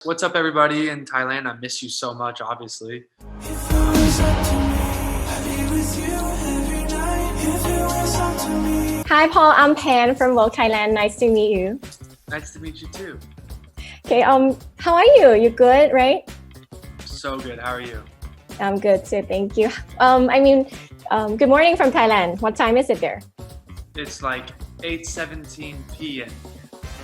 What's up, everybody in Thailand? I miss you so much, obviously. Hi, Paul. I'm Pan from Vogue, Thailand. Nice to meet you. Nice to meet you too. Okay. How are you? You good, right? So good. How are you? I'm good too. Thank you. Good morning from Thailand. What time is it there? It's like 8:17 p.m.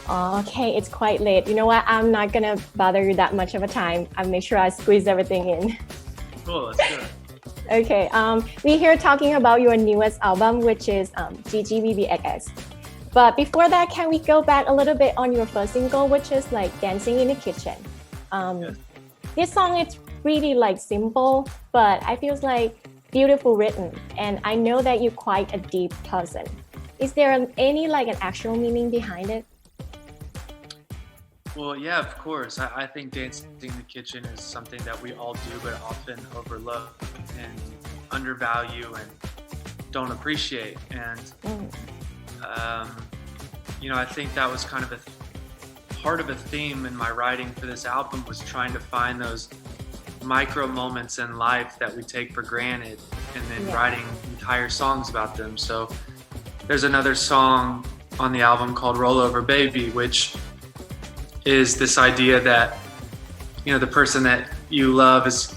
Oh, okay. It's quite late. You know what? I'm not gonna bother you that much of a time. I'll make sure I squeeze everything in. Cool. Let's do it. Okay. We're here talking about your newest album, which is GGBBXX. But before that, can we go back a little bit on your first single, which is like Dancing in the Kitchen? Yes. This song is really like simple, but I feel like beautiful written. And I know that you're quite a deep person. Is there any like an actual meaning behind it? Well, yeah, of course. I think dancing in the kitchen is something that we all do, but often overlook and undervalue and don't appreciate. And, I think that was kind of a part of a theme in my writing for this album, was trying to find those micro moments in life that we take for granted and then writing entire songs about them. So there's another song on the album called Roll Over Baby, which is this idea that, the person that you love is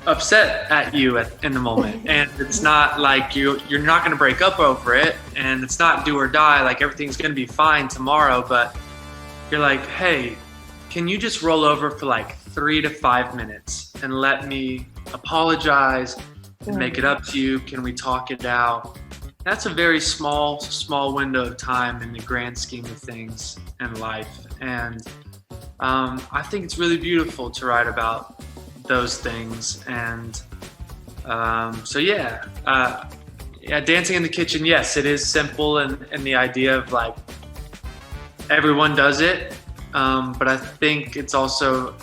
upset at you in the moment. And it's not like you're not going to break up over it, and it's not do or die, like everything's going to be fine tomorrow, but you're like, hey, can you just roll over for like 3 to 5 minutes and let me apologize and make it up to you? Can we talk it out? That's a very small window of time in the grand scheme of things in life. And I think it's really beautiful to write about those things. And Dancing in the Kitchen, yes, it is simple and the idea of like everyone does it. But I think it's also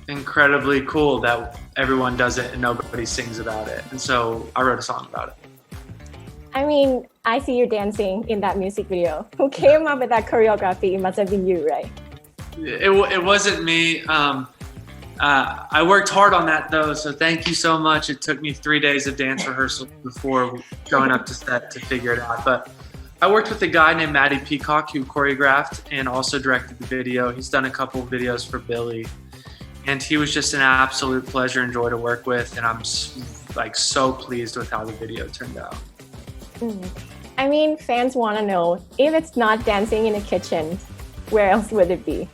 incredibly cool that everyone does it and nobody sings about it. And so I wrote a song about it. I mean, I see you dancing in that music video. Who came up with that choreography? It must have been you, right? It wasn't me. I worked hard on that though, so thank you so much. It took me 3 days of dance rehearsal before going up to set to figure it out. But I worked with a guy named Matty Peacock who choreographed and also directed the video. He's done a couple of videos for Billy. And he was just an absolute pleasure and joy to work with. And I'm like so pleased with how the video turned out. I mean, fans want to know, if it's not Dancing in the Kitchen, where else would it be?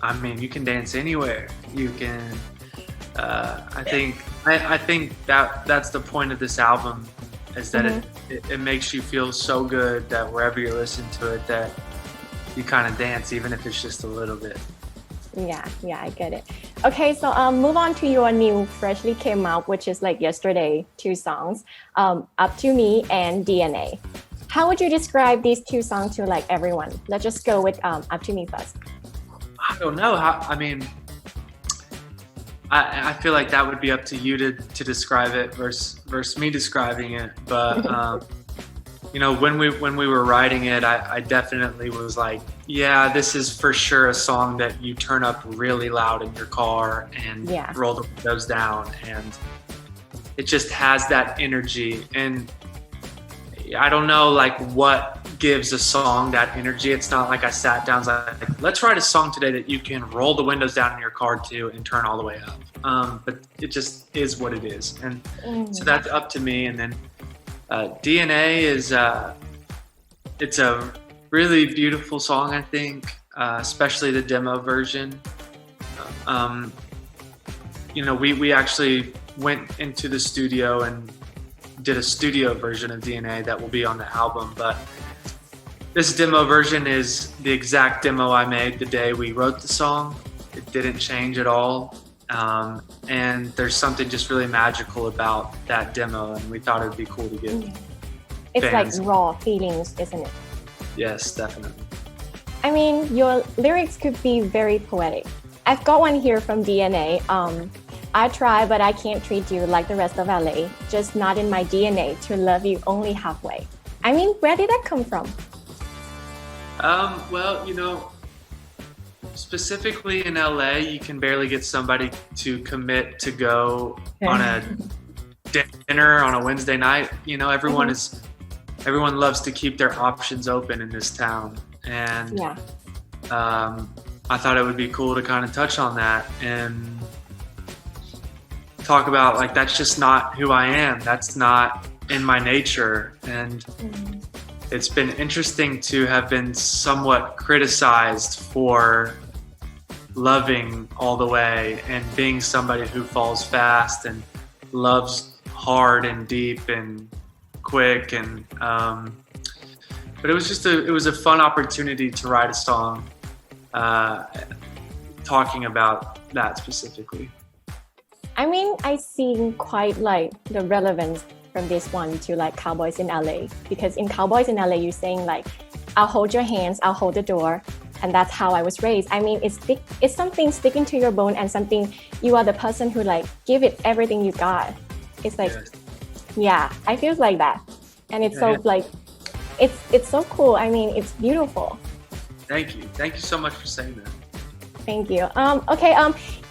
I mean, you can dance anywhere. You can. I think that's the point of this album, is that it makes you feel so good that wherever you're listening to it, that you kind of dance, even if it's just a little bit. Yeah, I get it. Okay, so move on to your new freshly came out, which is like yesterday, 2 songs, Up to Me and DNA. How would you describe these 2 songs to like everyone? Let's just go with Up to Me first. I don't know. I feel like that would be up to you to describe it versus me describing it. But when we were writing it, I definitely was like, yeah, this is for sure a song that you turn up really loud in your car and roll the windows down, and it just has that energy. And I don't know like what gives a song that energy. It's not like I sat down and was like, let's write a song today that you can roll the windows down in your car to and turn all the way up. But it just is what it is. And so that's Up to Me. And then DNA is it's a really beautiful song, I think, especially the demo version. We actually went into the studio and did a studio version of DNA that will be on the album, but this demo version is the exact demo I made the day we wrote the song. It didn't change at all. And there's something just really magical about that demo, and we thought it would be cool to give It's fans. Like raw feelings, isn't it? Yes, definitely. I mean, your lyrics could be very poetic. I've got one here from DNA. I try, but I can't treat you like the rest of LA. Just not in my DNA to love you only halfway. I mean, where did that come from? Well, specifically in LA, you can barely get somebody to commit to go on a dinner on a Wednesday night. You know, everyone loves to keep their options open in this town, and I thought it would be cool to kind of touch on that and talk about like that's just not who I am. That's not in my nature, and it's been interesting to have been somewhat criticized for loving all the way and being somebody who falls fast and loves hard and deep and quick, and but it was a fun opportunity to write a song talking about that specifically. I mean, I see quite like the relevance from this one to like Cowboys in LA, because in Cowboys in LA you're saying like I'll hold your hands, I'll hold the door, and that's how I was raised. I mean, it's something sticking to your bone and something you are the person who like give it everything you got. It's like I feel like that, and it's so like it's so cool. I mean, it's beautiful. Thank you so much for saying that. Thank you. Okay,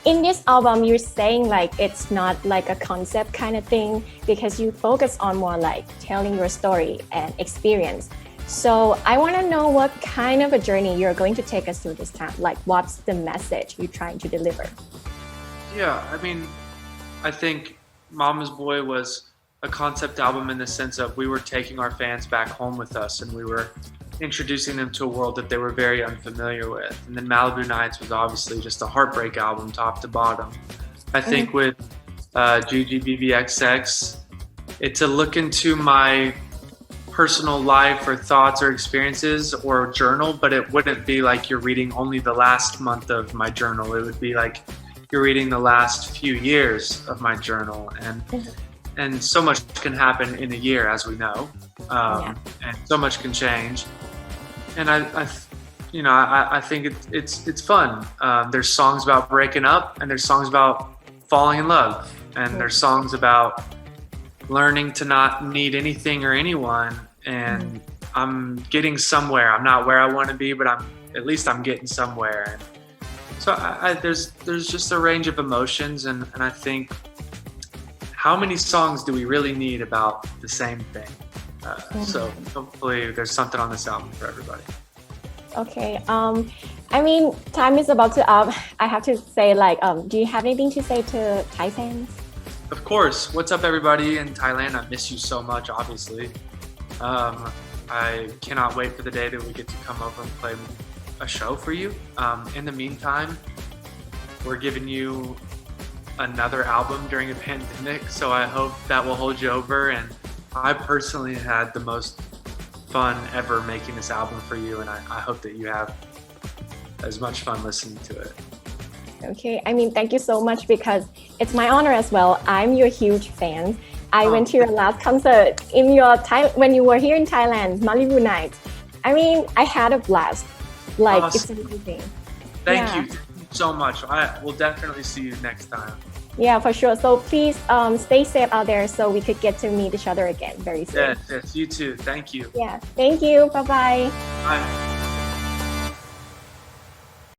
in this album you're saying like it's not like a concept kind of thing, because you focus on more like telling your story and experience. So I want to know what kind of a journey you're going to take us through this time. Like, what's the message you're trying to deliver? Yeah, I mean, I think Mama's Boy was a concept album in the sense of we were taking our fans back home with us, and we were introducing them to a world that they were very unfamiliar with. And then Malibu Nights was obviously just a heartbreak album top to bottom. I think with GGBBXX, it's a look into my personal life or thoughts or experiences or journal, but it wouldn't be like you're reading only the last month of my journal. It would be like you're reading the last few years of my journal, and so much can happen in a year, as we know, and so much can change. And I think it's fun. There's songs about breaking up, and there's songs about falling in love, and there's songs about learning to not need anything or anyone, and I'm getting somewhere. I'm not where I want to be, but at least I'm getting somewhere. And so there's just a range of emotions, and I think how many songs do we really need about the same thing? So hopefully there's something on this album for everybody. Okay, I mean, time is about to up. I have to say, like, do you have anything to say to Thai fans? Of course. What's up, everybody in Thailand? I miss you so much, obviously. I cannot wait for the day that we get to come over and play a show for you. In the meantime, we're giving you another album during a pandemic, so I hope that will hold you over. And I personally had the most fun ever making this album for you, and I hope that you have as much fun listening to it. Okay, I mean, thank you so much, because it's my honor as well. I'm your huge fan. I went to your last concert in your when you were here in Thailand, Malibu Nights. I mean, I had a blast. Like, it's amazing. Thank you so much. I will definitely see you next time. Yeah, for sure. So please stay safe out there so we could get to meet each other again very soon. Yes, you too. Thank you. Yeah, thank you. Bye-bye. Bye.